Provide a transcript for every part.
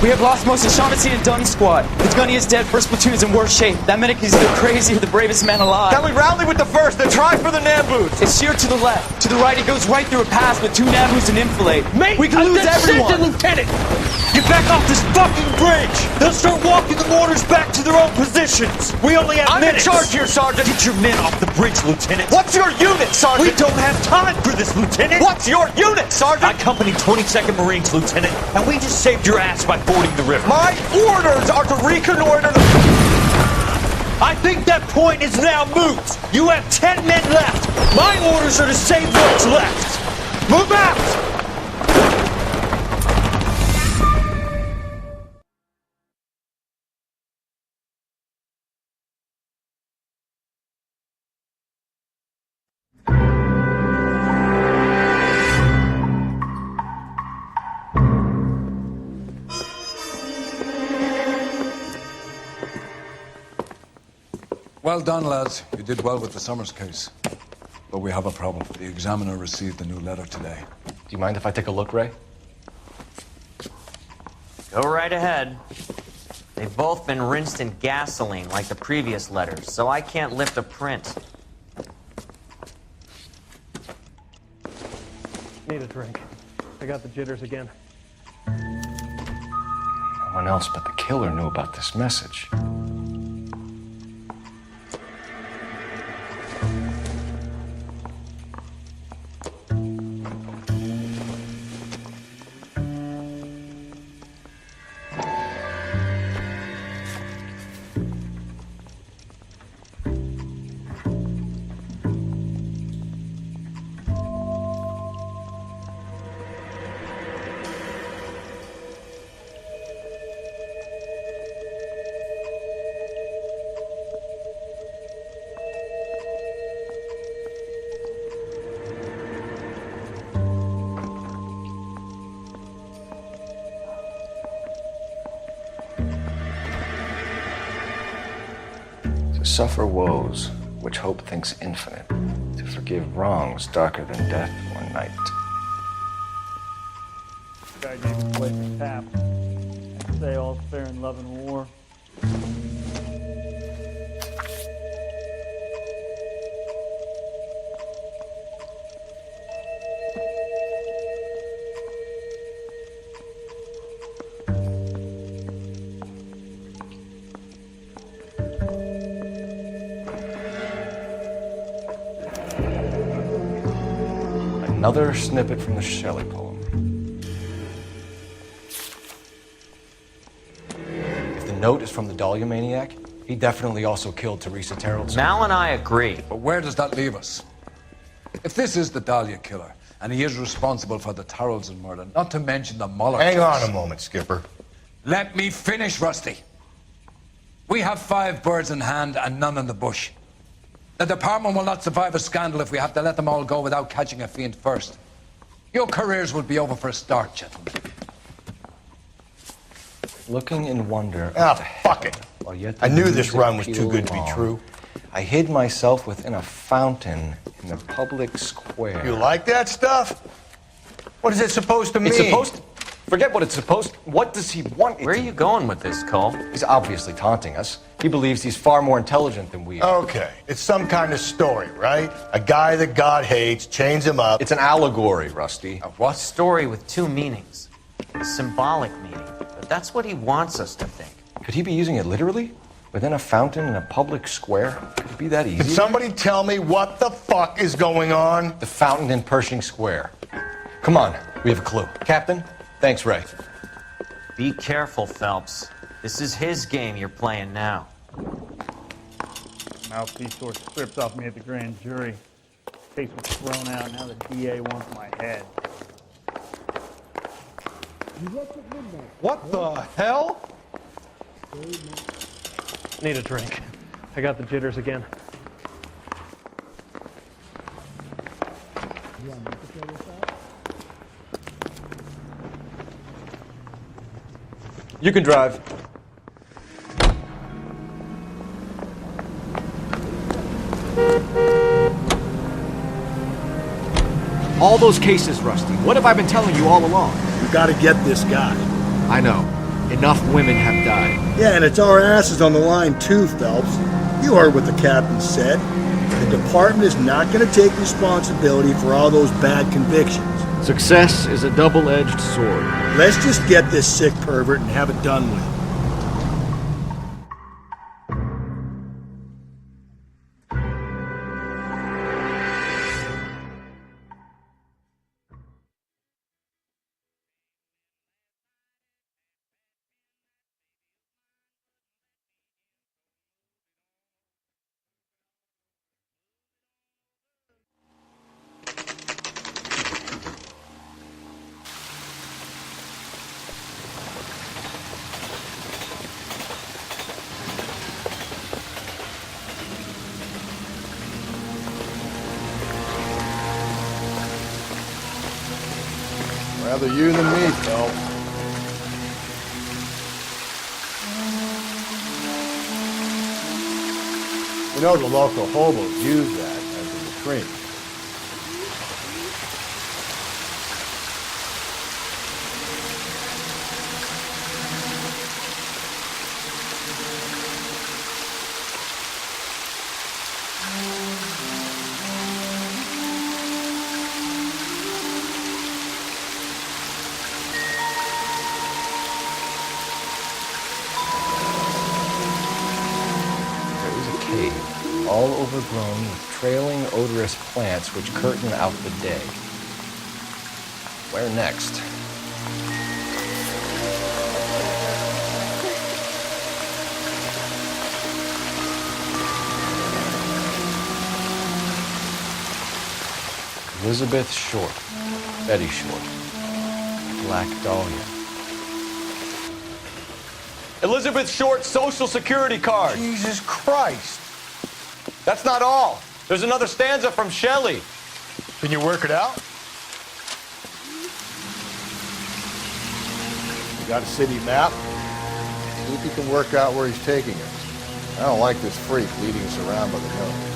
We have lost most of Shaughnessy and Dunn's squad. The gunny is dead, first platoon is in worse shape. That medic is either crazy or the bravest man alive. Then we rally with the first and try for the Namboos. It's sheer to the left. To the right, it goes right through a pass with 2 Namboos and enfilade. Mate, we can lose everyone. Lieutenant! Get back off this fucking bridge! They'll start walking the mortars back to their own positions! We only have minutes! I'm in charge here, Sergeant! Get your men off the bridge, Lieutenant! What's your unit, Sergeant? We don't have time for this, Lieutenant! What's your unit, Sergeant? I company 22nd Marines, Lieutenant, and we just saved your ass by fording the river. My orders are to reconnoiter the... I think that point is now moot! You have 10 men left! My orders are to save what's left! Move out! Well done, lads. You did well with the Summers case. But we have a problem. The examiner received a new letter today. Do you mind if I take a look, Ray? Go right ahead. They've both been rinsed in gasoline like the previous letters, so I can't lift a print. Need a drink. I got the jitters again. No one else but the killer knew about this message. Suffer woes which hope thinks infinite, to forgive wrongs darker than death or night. Guy gave his place a tap. Say all's fair in love and war. Another snippet from the Shelley poem. If the note is from the Dahlia maniac, he definitely also killed Teresa Terrellson. Mal and I agree. But where does that leave us? If this is the Dahlia killer, and he is responsible for the Terrellson murder, not to mention the Muller Hang case. on a moment, Skipper. Let me finish, Rusty. We have 5 birds in hand and none in the bush. The department will not survive a scandal if we have to let them all go without catching a fiend first. Your careers will be over for a start, gentlemen. Looking in wonder. Ah, fuck it. I knew this run was too good to be true. I hid myself within a fountain in the public square. You like that stuff? What is it supposed to mean? It's supposed to... Forget what it's supposed... What does he want? Where are you going with this, Cole? He's obviously taunting us. He believes he's far more intelligent than we are. Okay, it's some kind of story, right? A guy that God hates, chains him up. It's an allegory, Rusty. A what? Story with 2 meanings. A symbolic meaning. But that's what he wants us to think. Could he be using it literally? Within a fountain in a public square? Could it be that easy? Can somebody tell me what the fuck is going on? The fountain in Pershing Square. Come on, we have a clue. Captain, thanks, Ray. Be careful, Phelps. This is his game you're playing now. Mouthpiece tore strips off me at the grand jury. Case was thrown out. Now the DA wants my head. What the hell? Need a drink. I got the jitters again. You can drive. All those cases, Rusty. What have I been telling you all along? You gotta get this guy. I know. Enough women have died. Yeah, and it's our asses on the line too, Phelps. You heard what the captain said. The department is not going to take responsibility for all those bad convictions. Success is a double-edged sword. Let's just get this sick pervert and have it done with. Rather you than me, Phelps. You know the local hobos use that as a retreat. All overgrown with trailing, odorous plants which curtain out the day. Where next? Elizabeth Short, Betty Short, Black Dahlia. Elizabeth Short's Social Security card. Jesus Christ. That's not all. There's another stanza from Shelley. Can you work it out? You got a city map? See if you can work out where he's taking us. I don't like this freak leading us around by the nose.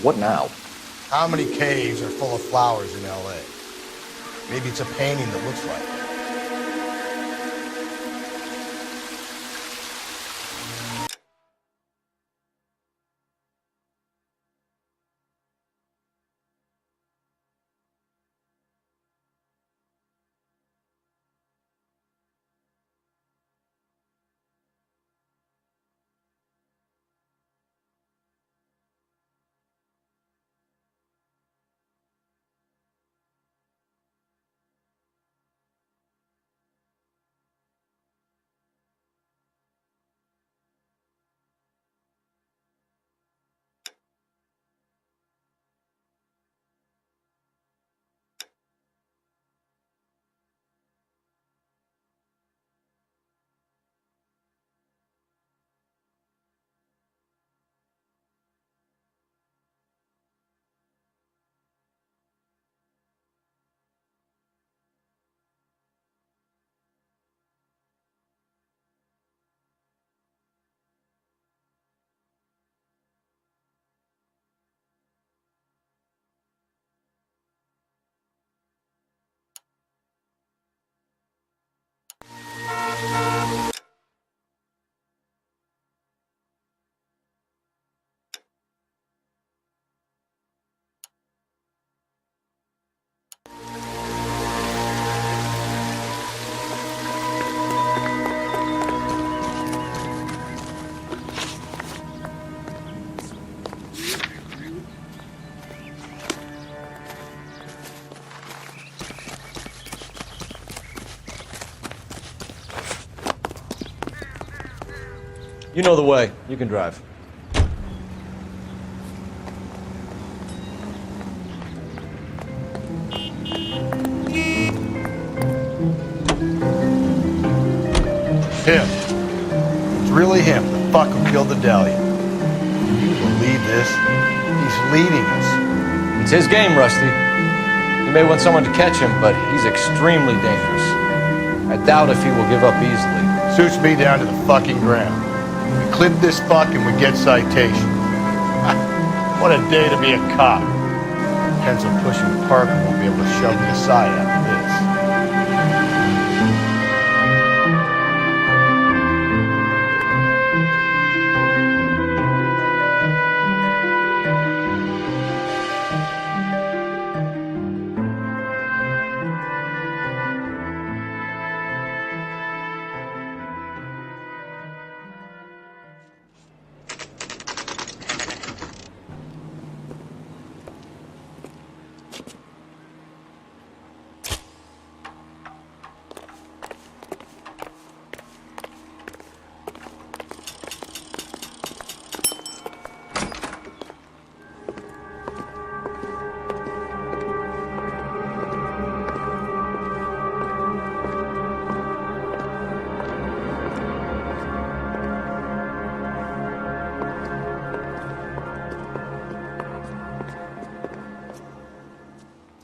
What now? How many caves are full of flowers in L.A.? Maybe it's a painting that looks like it. You know the way. You can drive. Him. It's really him, the fuck who killed the Dahlia. Can you believe this? He's leading us. It's his game, Rusty. You may want someone to catch him, but he's extremely dangerous. I doubt if he will give up easily. Suits me down to the fucking ground. We clip this fuck and we get citation. What a day to be a cop. Pencil pushing Parker won't be able to shove me aside after this.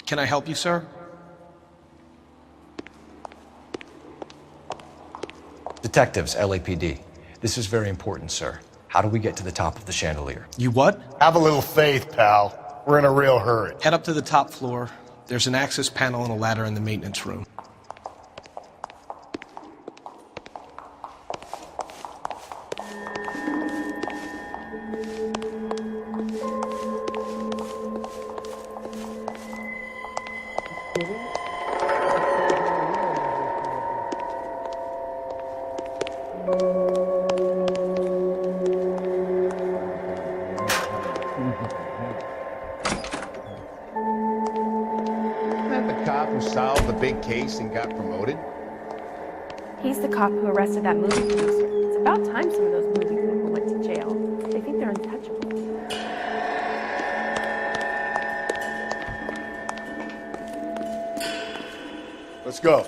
Can I help you, sir? Detectives, LAPD. This is very important, sir. How do we get to the top of the chandelier? You what? Have a little faith, pal. We're in a real hurry. Head up to the top floor. There's an access panel and a ladder in the maintenance room. And got promoted? He's the cop who arrested that movie producer. It's about time some of those movie people went to jail. They think they're untouchable. Let's go.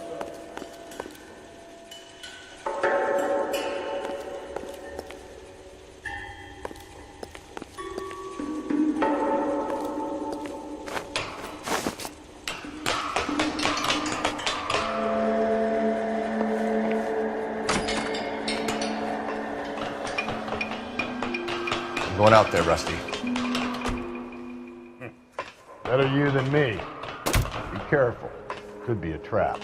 Going out there, Rusty. Better you than me. Be careful. Could be a trap.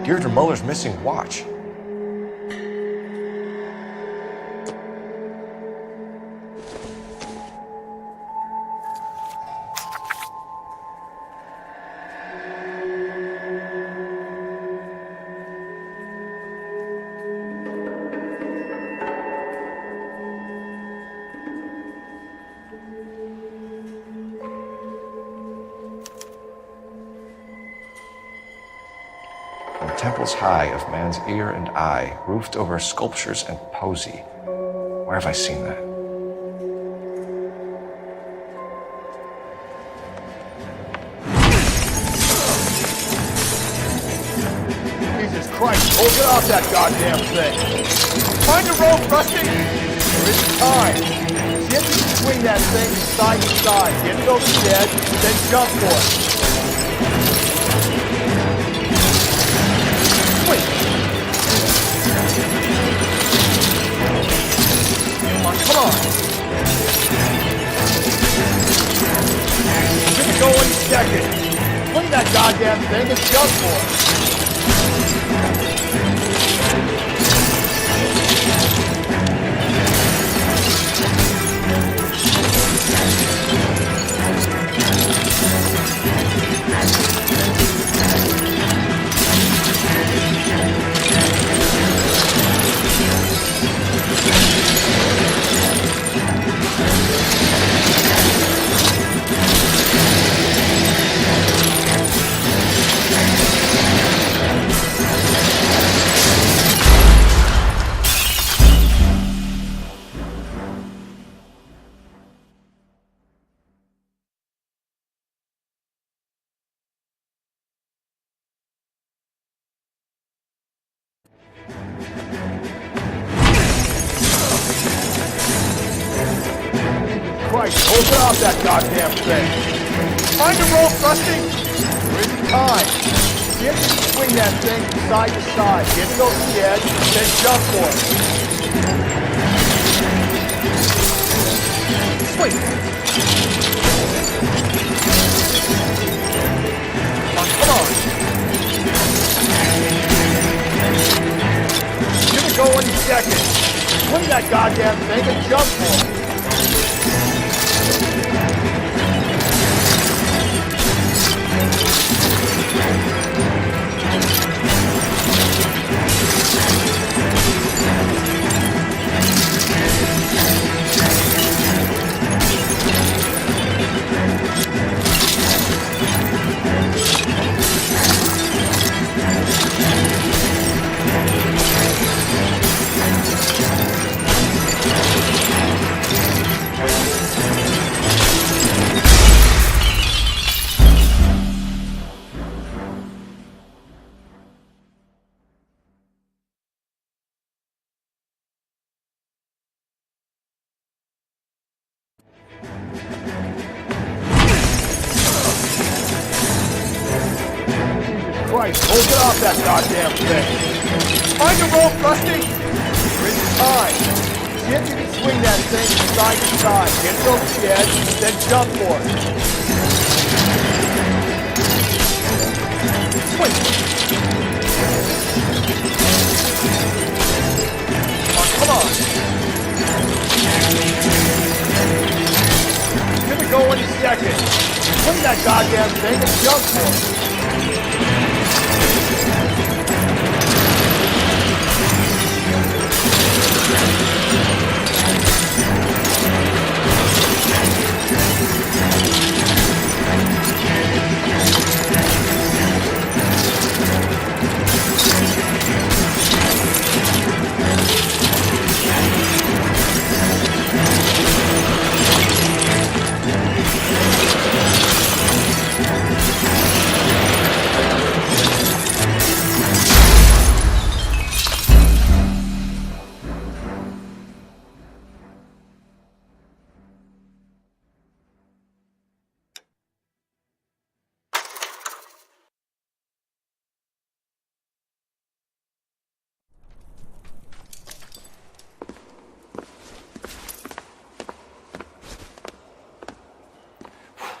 Deirdre Muller's missing watch. Temples high of man's ear and eye, roofed over sculptures and poesy. Where have I seen that? Jesus Christ, hold it off that goddamn thing. Find a rope, Rusty. There isn't time. See if you can swing that thing side to side. Get it over the edge, then jump for it. Wait. Come on. Get it going in a second. Swing that goddamn thing and jump for it. Christ, open up that goddamn thing. Find a rope, Rusty. There isn't time. See if you can swing that thing from side to side. Get it over the edge, then jump for it. Swing. Come on. Give it go any second. Swing that goddamn thing and jump for it. Christ, hold it off that goddamn thing. Find a rope, Rusty. There isn't time. See if you can swing that thing from side to side. Get it over the edge, then jump for it. Swing. Come on. Give it go any second. Swing that goddamn thing and jump for it.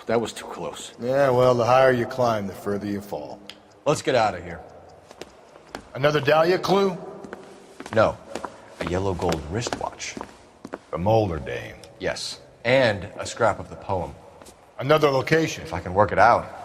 That was too close. Yeah, well, the higher you climb, the further you fall. Let's get out of here. Another Dahlia clue? No. A yellow gold wristwatch. The Molder Dame. Yes. And a scrap of the poem. Another location. If I can work it out.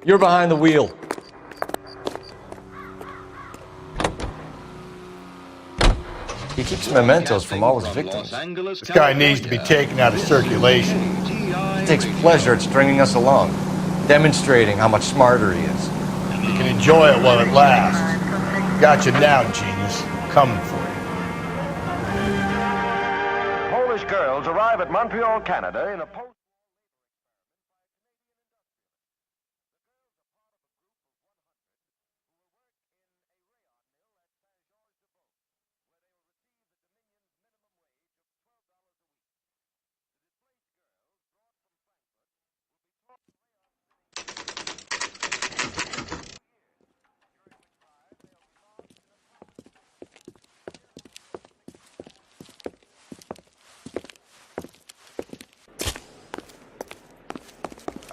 You're behind the wheel. He keeps mementos from all his victims. This guy needs to be taken out of circulation. He takes pleasure at stringing us along, demonstrating how much smarter he is. You can enjoy it while it lasts. Got you now, genius. Coming for you. Polish girls arrive at Montreal, Canada in a post...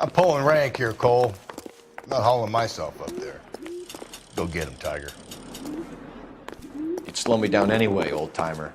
I'm pulling rank here, Cole. I'm not hauling myself up there. Go get him, Tiger. You'd slow me down anyway, old-timer.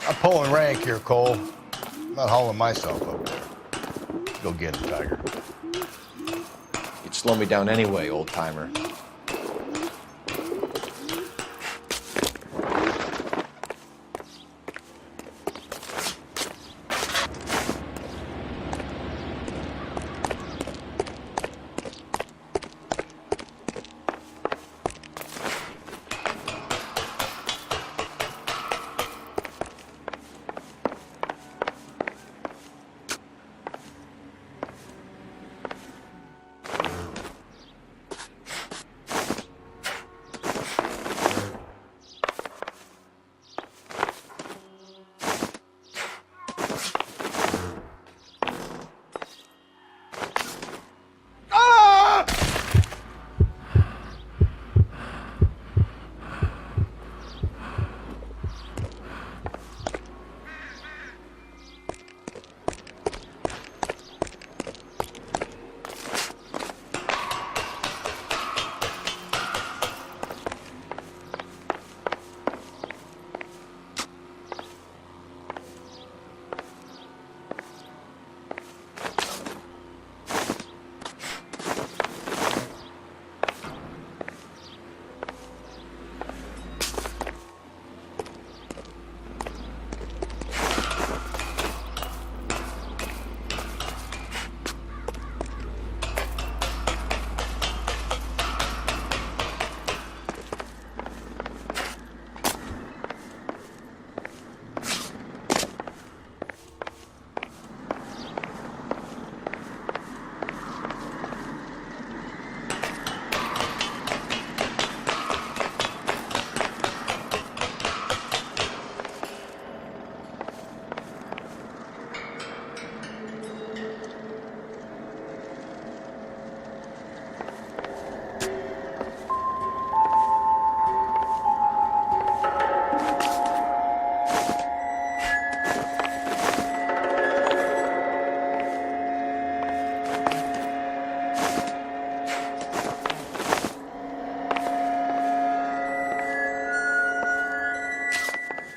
I'm pulling rank here, Cole. I'm not hauling myself up there. Go get him, Tiger. You'd slow me down anyway, old-timer.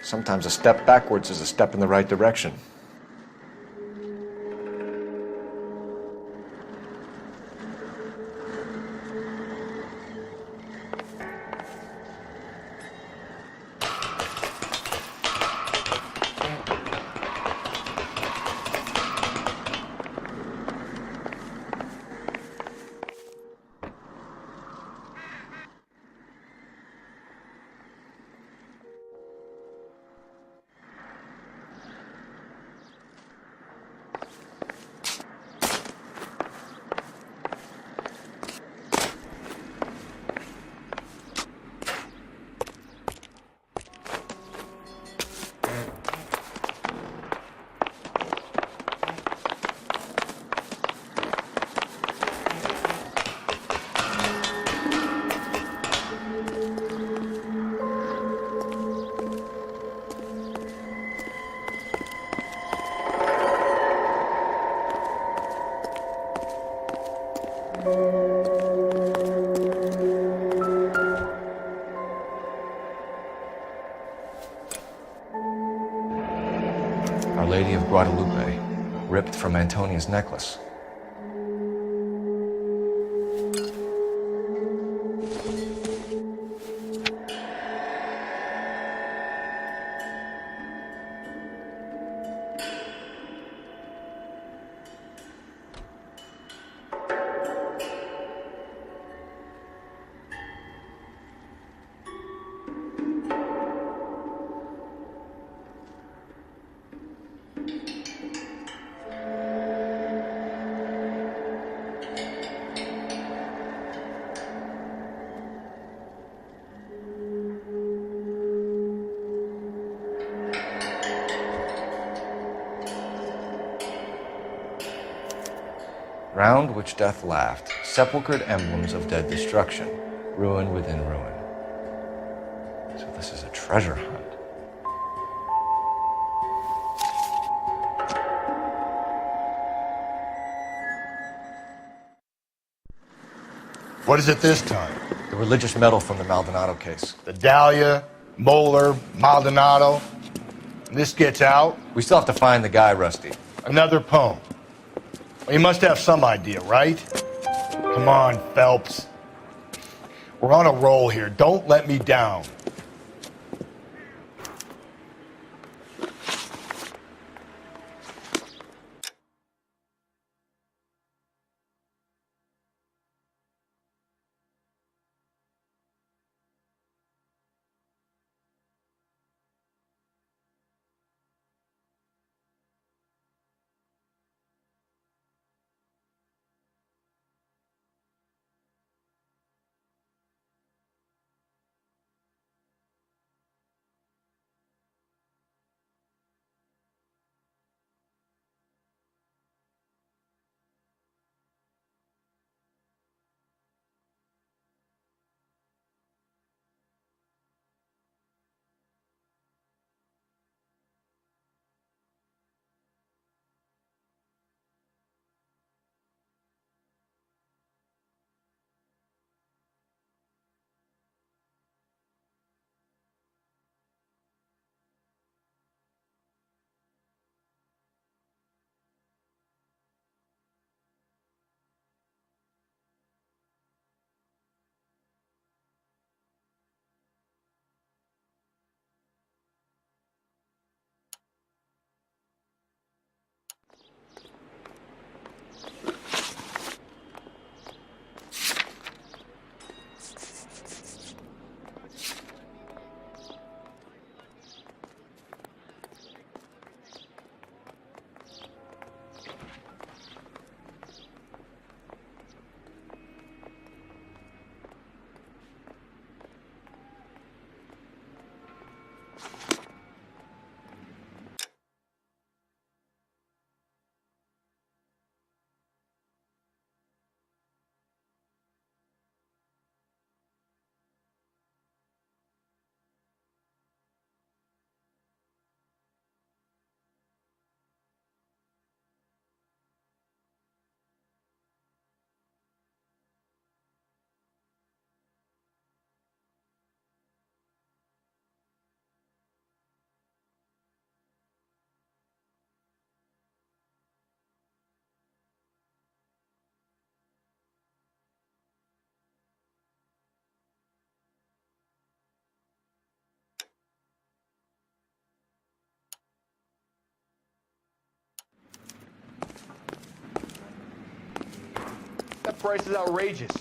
Sometimes a step backwards is a step in the right direction. Our Lady of Guadalupe, ripped from Antonia's necklace. Round which death laughed, sepulchred emblems of dead destruction, ruin within ruin. So this is a treasure hunt. What is it this time? The religious medal from the Maldonado case. The Dahlia, Moeller, Maldonado. This gets out. We still have to find the guy, Rusty. Another poem. Well, you must have some idea, right? Come on, Phelps. We're on a roll here. Don't let me down. price is outrageous.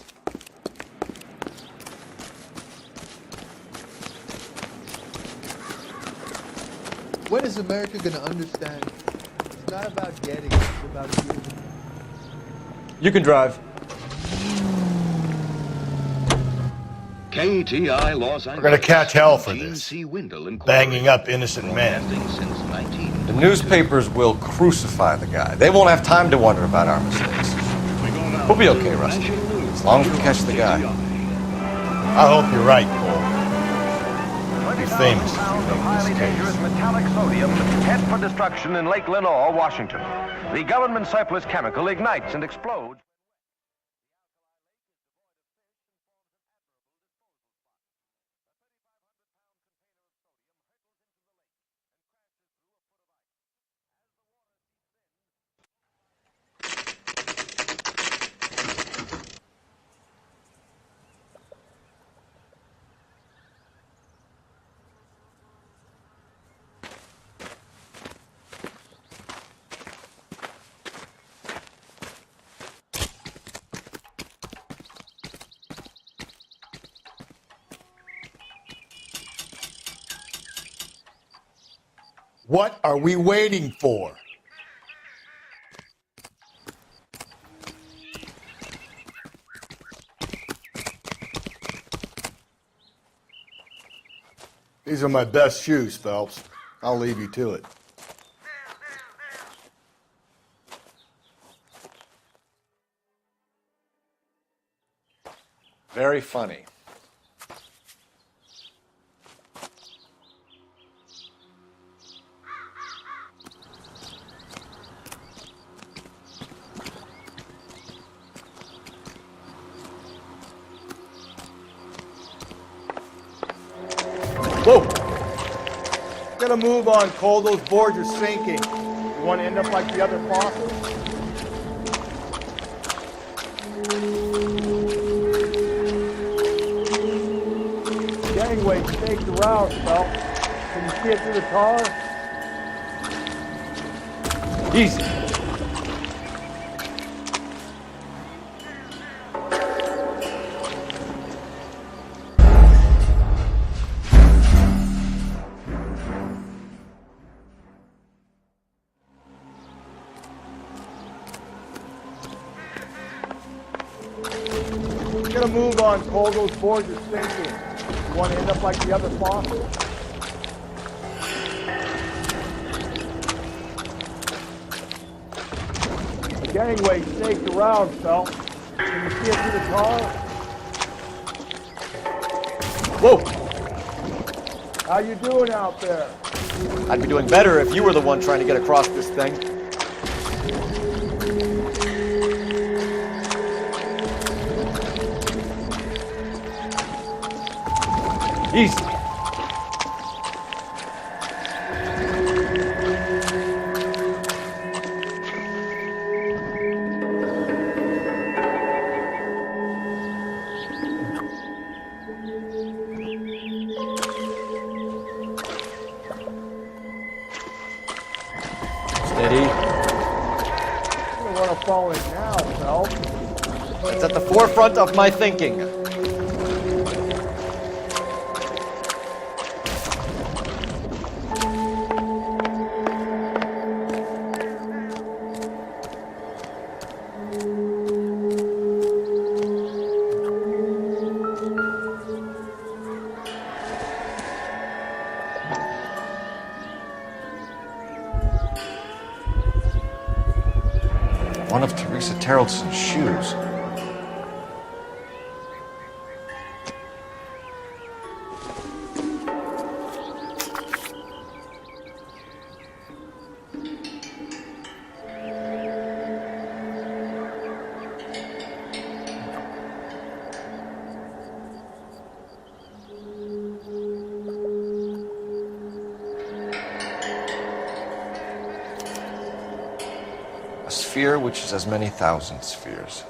When is America going to understand? It's not about getting, it's about giving. You can drive. KTI Los Angeles. We're gonna catch hell for this. Banging up innocent men. The newspapers will crucify the guy. They won't have time to wonder about our mistakes. We'll be okay, Rusty. As long as we catch the guy. I hope you're right, Cole. You'll be famous if you Pounds of make highly this dangerous case. metallic sodium head for destruction in Lake Lenore, Washington. The government surplus chemical ignites and explodes. What are we waiting for? These are my best shoes, Phelps. I'll leave you to it. Very funny. Whoa! Gotta move on, Cole. Those boards are sinking. You want to end up like the other fossils? Gangway staked around, Phelps. Can you see it through the tar? Easy. Gotta move on, Cole. Those boards are sinking. You want to end up like the other fossils? The gangway staked around, Phelps. Can you see it through the tar? Whoa! How you doing out there? I'd be doing better if you were the one trying to get across this thing. Easy. Steady. You don't want to fall in now, Phelps. It's at the forefront of my thinking. One of Teresa Terrelson's shoes. A sphere which is as many thousand spheres.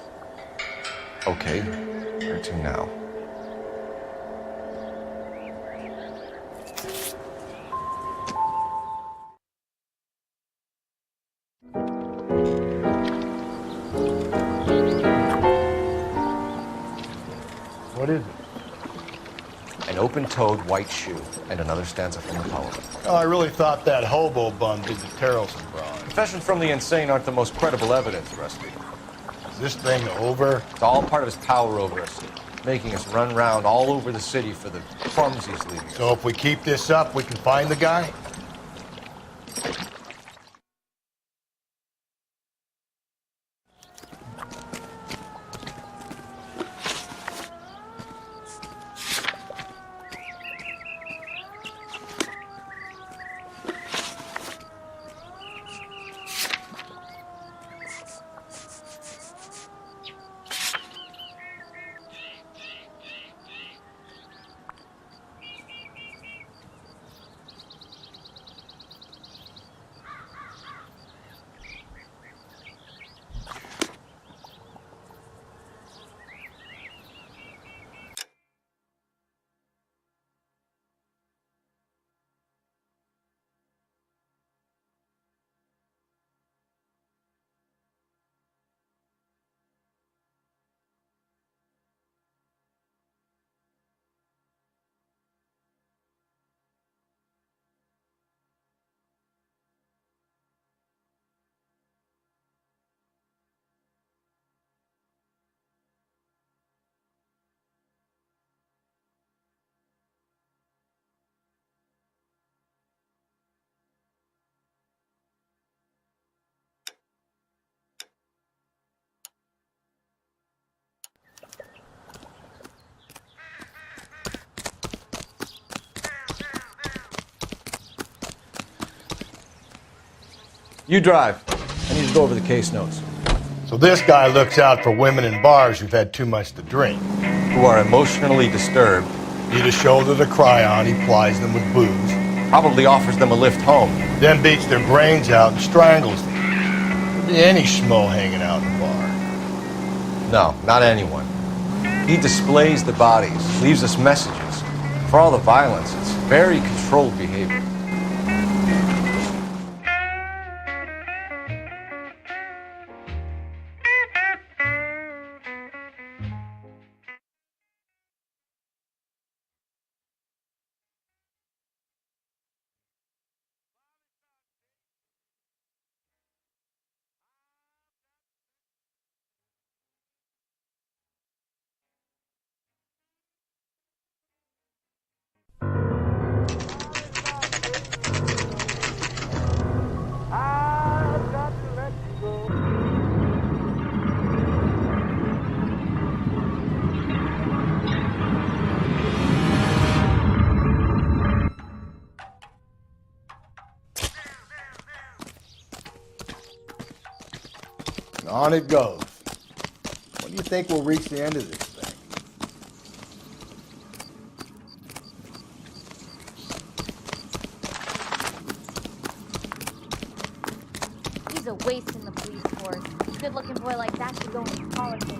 Okay, where to now? What is it? An open-toed white shoe and another stanza from the poem. Oh, I really thought that hobo bum did the Terrelson broad. Confessions from the insane aren't the most credible evidence, Rusty. Is this thing over? It's all part of his power over us, making us run around all over the city for the crumbs he's leaving us. So if we keep this up, we can find the guy? You drive. I need to go over the case notes. So this guy looks out for women in bars who've had too much to drink. Who are emotionally disturbed. Need a shoulder to cry on, he plies them with booze. Probably offers them a lift home. Then beats their brains out and strangles them. Could be any schmo hanging out in the bar. No, not anyone. He displays the bodies, leaves us messages. For all the violence, it's very controlled behavior. On it goes. When do you think we'll reach the end of this thing? He's a waste in the police force. A good-looking boy like that should go into politics.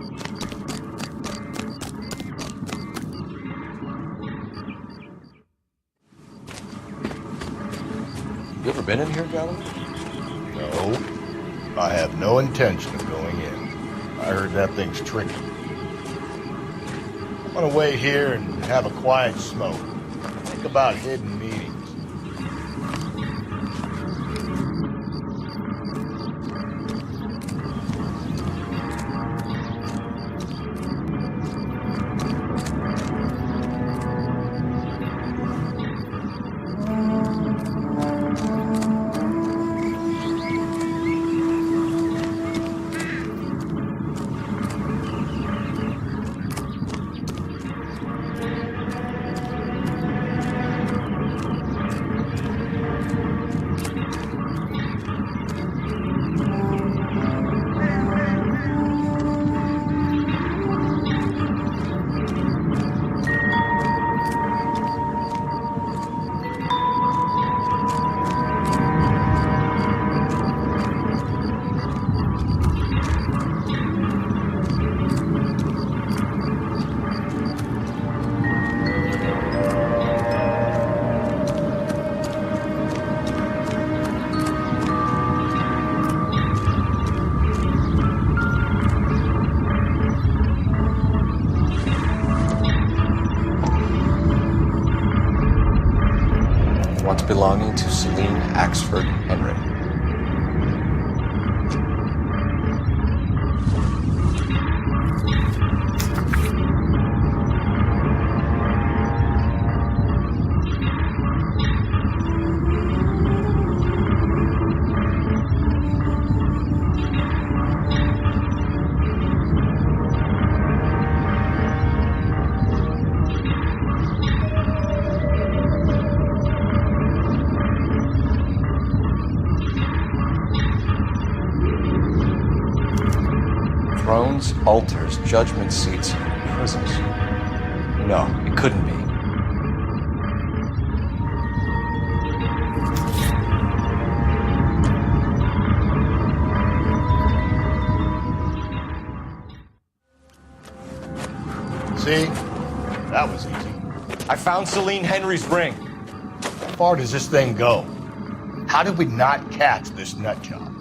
You ever been in here, Galloway? No. I have no intention of going in. I heard that thing's tricky. I'm gonna wait here and have a quiet smoke. Think about hidden meetings. heard unwritten. Thrones, altars, judgment seats, prisons. No, it couldn't be. See? That was easy. I found Celine Henry's ring. How far does this thing go? How did we not catch this nut job?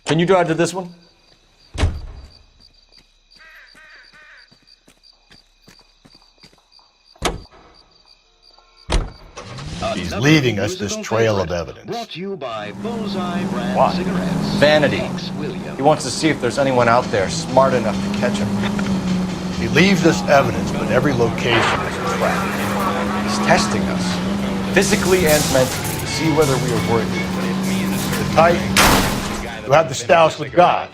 Can you drive to this one? He's leaving us this trail of evidence. Brought to you by Bullseye brand Why? cigarettes. Vanity. He wants to see if there's anyone out there smart enough to catch him. He leaves us evidence, but every location is a trap. He's testing us, physically and mentally, to see whether we are worthy. The type who have the stoush with God.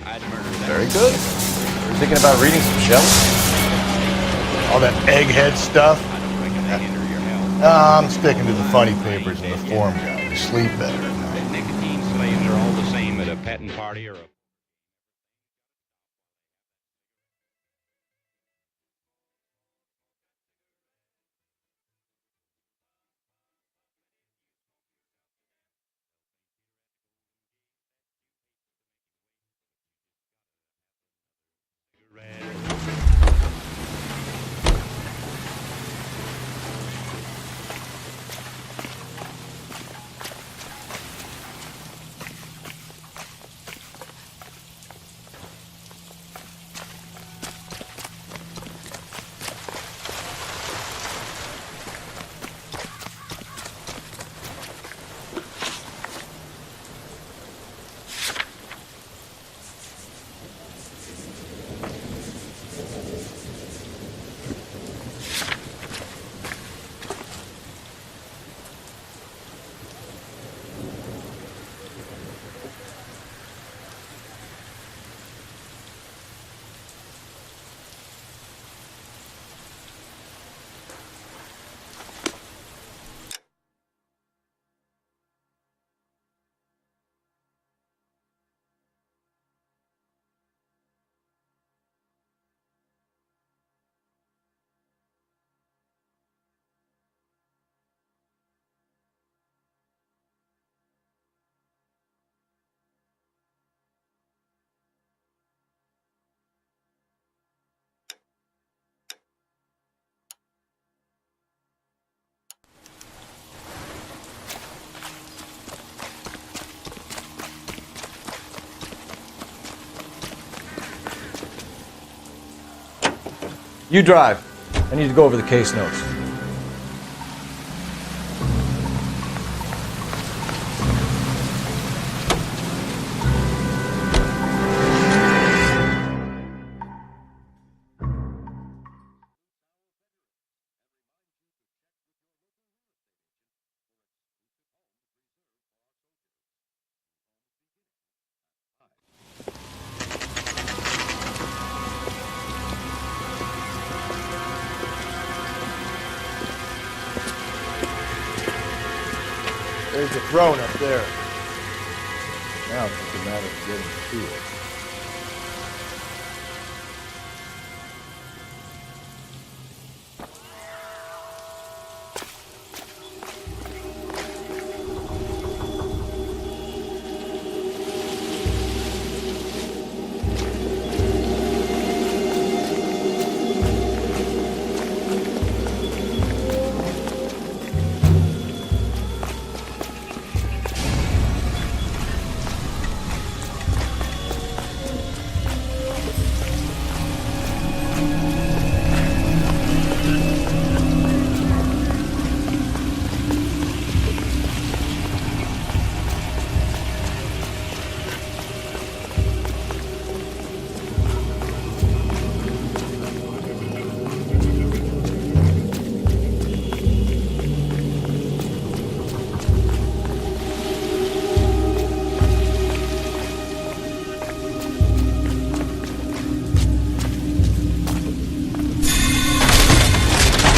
Very good. You're thinking about reading some Shelley? All that egghead stuff? I'm sticking to the funny papers and the form guide. You sleep better at night. Nicotine slaves are all the same at a petting party or a... You drive. I need to go over the case notes. There's a throne up there. Now it's just a matter of getting to it.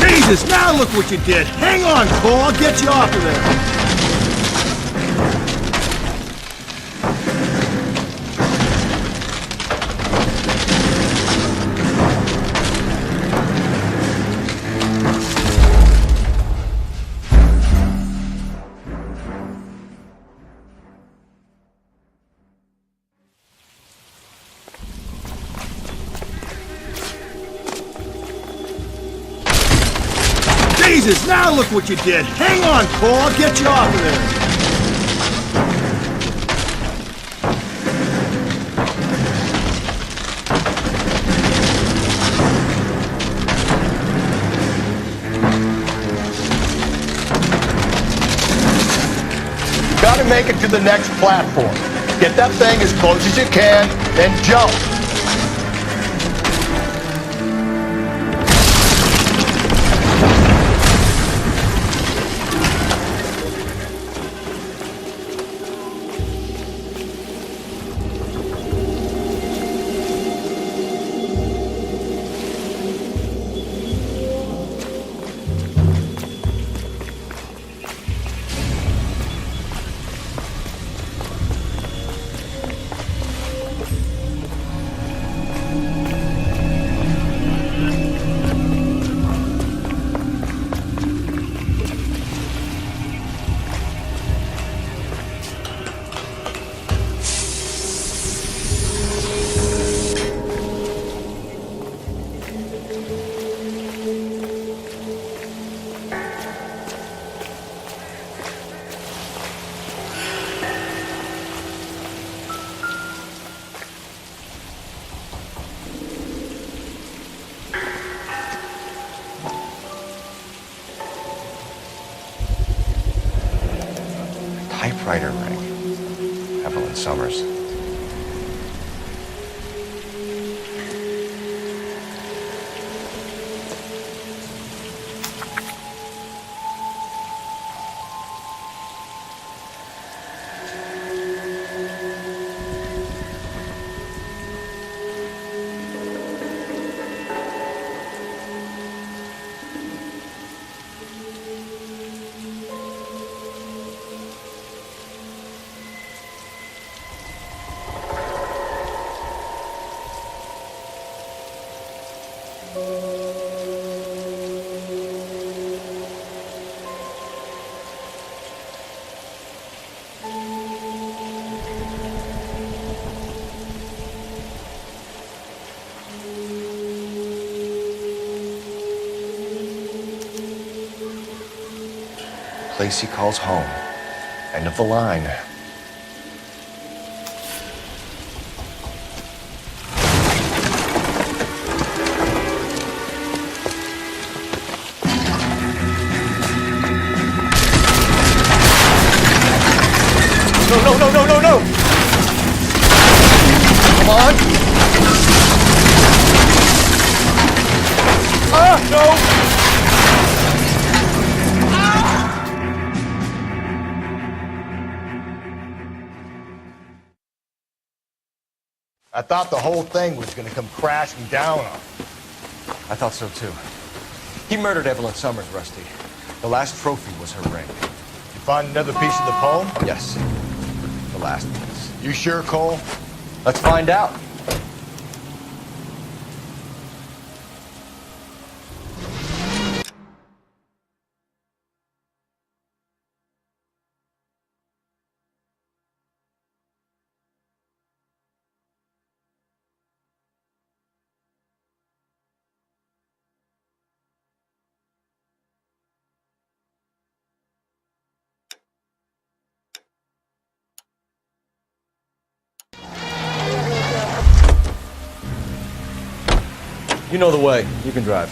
Jesus, now look what you did. Hang on, Cole. I'll get you off of there. Jesus, now look what you did. Hang on, Cole. I'll get you off of there. You gotta make it to the next platform. Get that thing as close as you can, then jump. Typewriter ring. Evelyn Summers. Place he calls home. End of the line. on! Ah, no! I thought the whole thing was gonna come crashing down on him. I thought so too. He murdered Evelyn Summers, Rusty. The last trophy was her ring. You find another piece of the poem? Yes. The last piece. You sure, Cole? Let's find out. You know the way. You can drive.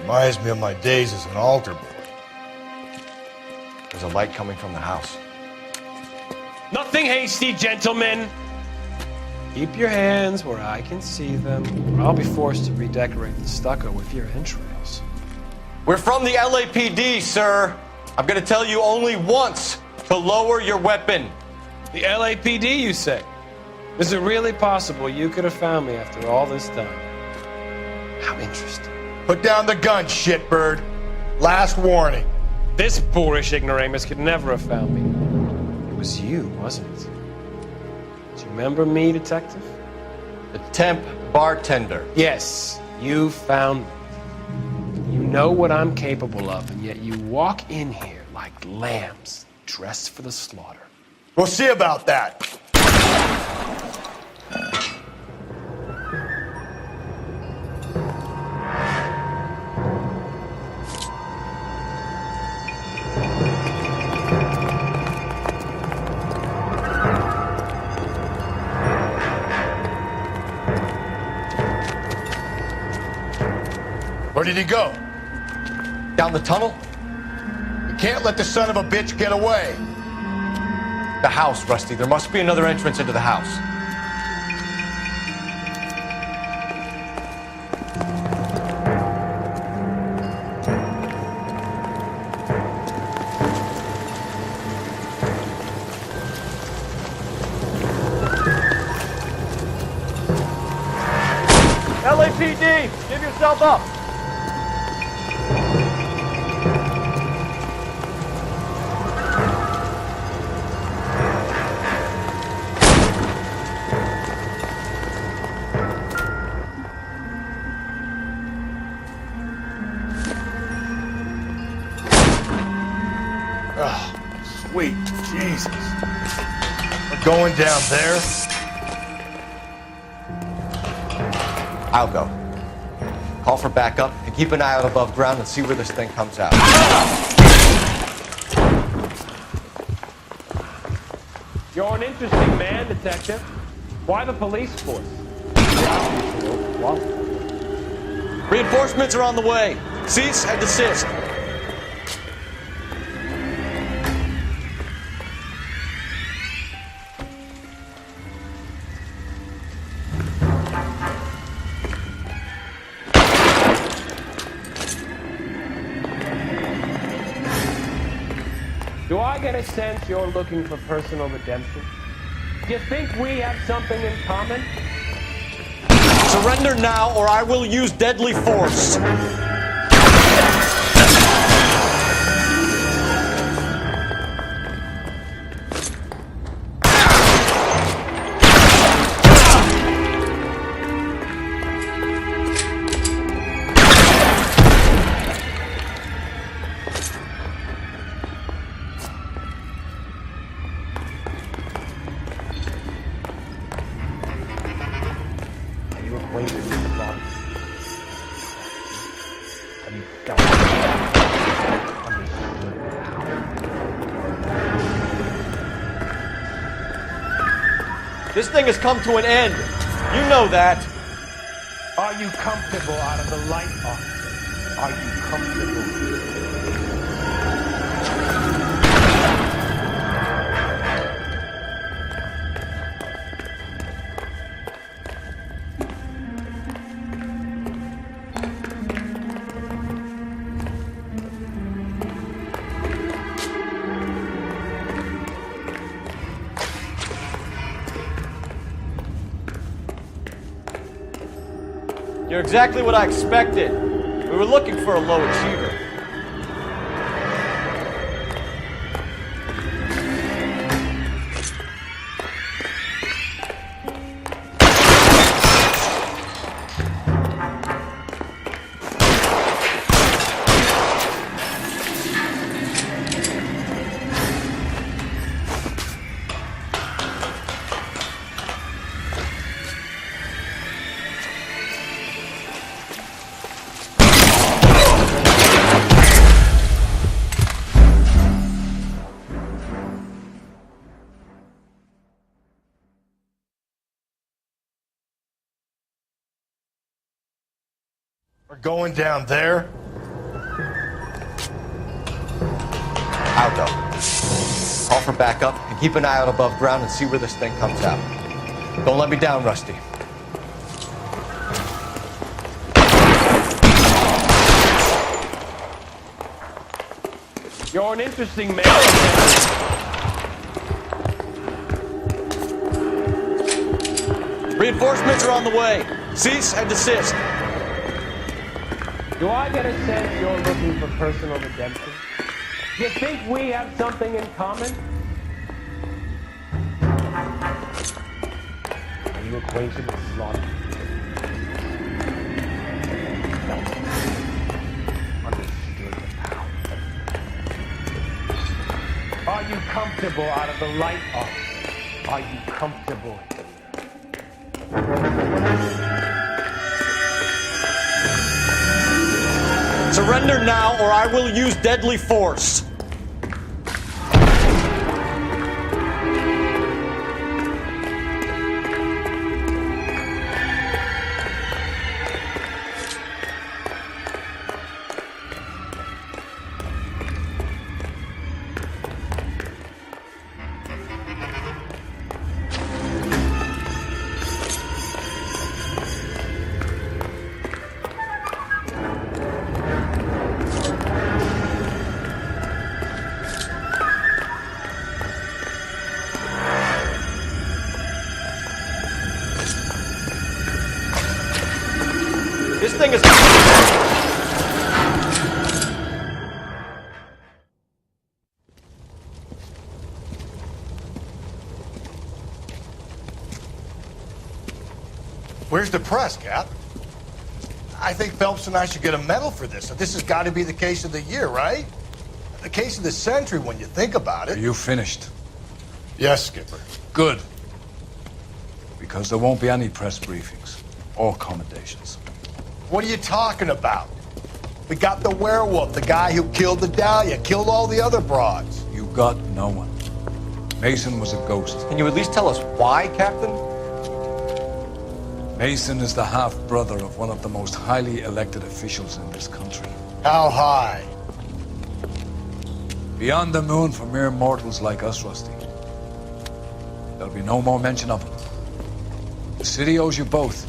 Reminds me of my days as an altar boy. There's a light coming from the house. Nothing hasty, gentlemen. Keep your hands where I can see them, or I'll be forced to redecorate the stucco with your entrails. We're from the LAPD, sir. I'm gonna tell you only once to lower your weapon. The LAPD, you say? Is it really possible you could have found me after all this time? How interesting. Put down the gun, shitbird. Last warning. This boorish ignoramus could never have found me. It was you, wasn't it? Do you remember me, detective? The temp bartender. Yes, you found me. You know what I'm capable of, and yet you walk in here like lambs dressed for the slaughter. We'll see about that. Where did he go? Down the tunnel? You can't let the son of a bitch get away. The house, Rusty. There must be another entrance into the house. LAPD, give yourself up. Oh, sweet Jesus. We're going down there. I'll go. Call for backup and keep an eye out above ground and see where this thing comes out. You're an interesting man, detective. Why the police force? Reinforcements are on the way. Cease and desist. get a sense you're looking for personal redemption? Do you think we have something in common? Surrender now, or I will use deadly force. This thing has come to an end. You know that. Are you comfortable out of the light, officer? Are you comfortable? You're exactly what I expected. We were looking for a low achiever. We're going down there. Aldo, call for backup and keep an eye out above ground and see where this thing comes out. Don't let me down, Rusty. You're an interesting man. Reinforcements are on the way. Cease and desist. Do I get a sense you're looking for personal redemption? Do you think we have something in common? Are you acquainted with slaughter? No. Understood now. Are you comfortable out of the light, officer? Are you comfortable? Surrender now, or I will use deadly force. This thing is... Where's the press, Cap? I think Phelps and I should get a medal for this. This has got to be the case of the year, right? The case of the century when you think about it. Are you finished? Yes, Skipper. Good. Because there won't be any press briefings or commendations. What are you talking about? We got the werewolf, the guy who killed the Dahlia, killed all the other broads. You got no one. Mason was a ghost. Can you at least tell us why, Captain? Mason is the half-brother of one of the most highly elected officials in this country. How high? Beyond the moon for mere mortals like us, Rusty. There'll be no more mention of him. The city owes you both.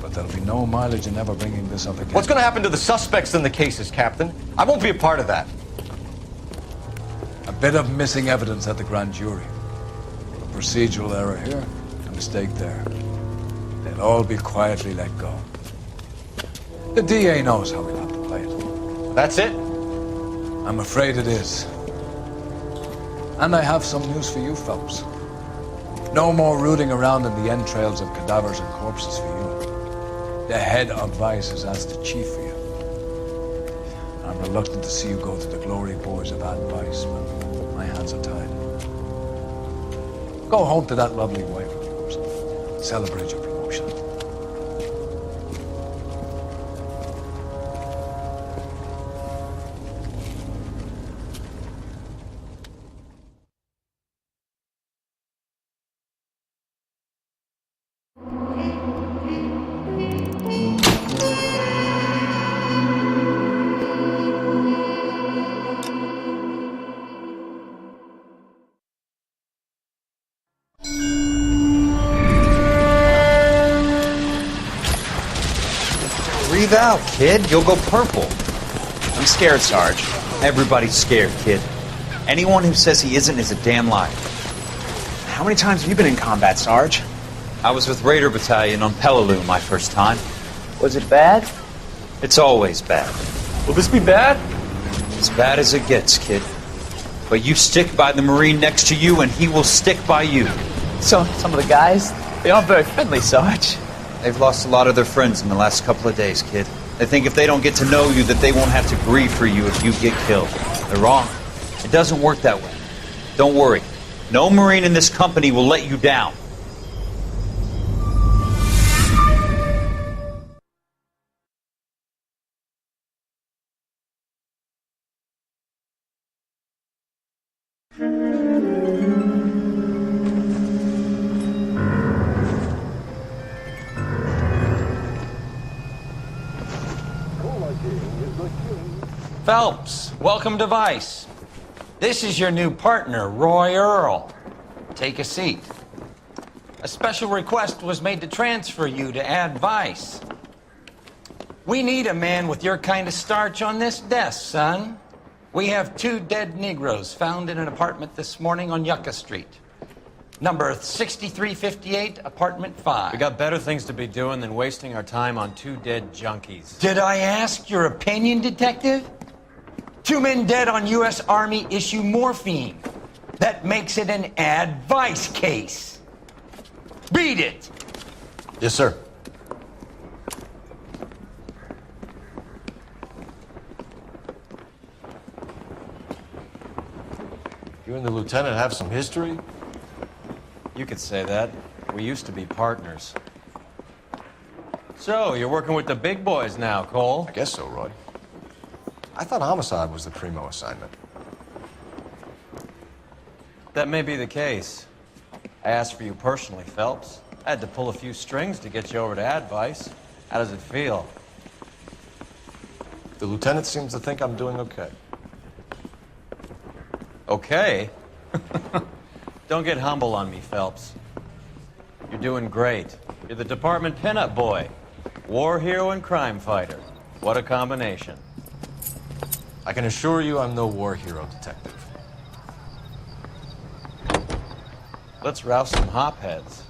But there'll be no mileage in ever bringing this up again. What's going to happen to the suspects in the cases, Captain? I won't be a part of that. A Bit of missing evidence at the grand jury. A procedural error here, a mistake there. They'll all be quietly let go. The DA knows how we'll have to play it. That's it? I'm afraid it is. And I have some news for you, Phelps. No more rooting around in the entrails of cadavers and corpses for you. The head of Vice has asked the chief for you. I'm reluctant to see you go to the glory boys of advice, but my hands are tied. Go home to that lovely wife of yours. Celebrate your promotion. Breathe out, kid. You'll go purple. I'm scared, Sarge. Everybody's scared, kid. Anyone who says he isn't is a damn liar. How many times have you been in combat, Sarge? I was with Raider Battalion on Peleliu my first time. Was it bad? It's always bad. Will this be bad? As bad as it gets, kid. But you stick by the Marine next to you and he will stick by you. So, some of the guys, they aren't very friendly, Sarge. They've lost a lot of their friends in the last couple of days, kid. They think if they don't get to know you that they won't have to grieve for you if you get killed. They're wrong. It doesn't work that way. Don't worry. No Marine in this company will let you down. Phelps, welcome to Vice. This is your new partner, Roy Earl. Take a seat. A special request was made to transfer you to Ad Vice. We need a man with your kind of starch on this desk, son. We have 2 dead Negroes found in an apartment this morning on Yucca Street. Number 6358, apartment 5. We got better things to be doing than wasting our time on 2 dead junkies. Did I ask your opinion, detective? 2 men dead on U.S. Army issue morphine. That makes it an advice case. Beat it! Yes, sir. You and the lieutenant have some history? You could say that. We used to be partners. So, you're working with the big boys now, Cole? I guess so, Roy. I thought homicide was the primo assignment. That may be the case. I asked for you personally, Phelps. I had to pull a few strings to get you over to Advice. How does it feel? The lieutenant seems to think I'm doing okay. Okay? Don't get humble on me, Phelps. You're doing great. You're the department pinup boy. War hero and crime fighter. What a combination. I can assure you I'm no war hero detective. Let's rouse some hopheads.